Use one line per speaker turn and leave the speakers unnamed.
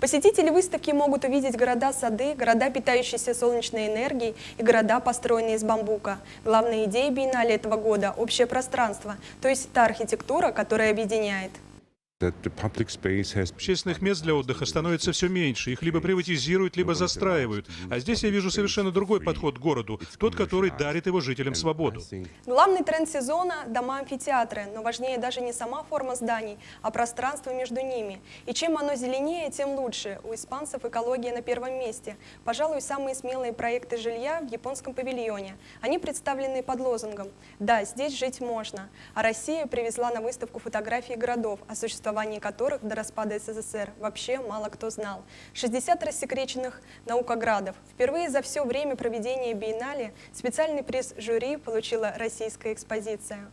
Посетители выставки могут увидеть города-сады, города, питающиеся солнечной энергией, и города, построенные из бамбука. Главная идея биеннале этого года – общее пространство, то есть та архитектура, которая объединяет.
Общественных мест для отдыха становится все меньше. Их либо приватизируют, либо застраивают. А здесь я вижу совершенно другой подход к городу, тот, который дарит его жителям свободу.
Главный тренд сезона – дома-амфитеатры, но важнее даже не сама форма зданий, а пространство между ними. И чем оно зеленее, тем лучше. У испанцев экология на первом месте. Пожалуй, самые смелые проекты жилья в японском павильоне. Они представлены под лозунгом «Да, здесь жить можно». А Россия привезла на выставку фотографии городов, о существовании которых до распада СССР вообще мало кто знал. 60 рассекреченных наукоградов. Впервые за все время проведения биеннале специальный приз жюри получила российская экспозиция.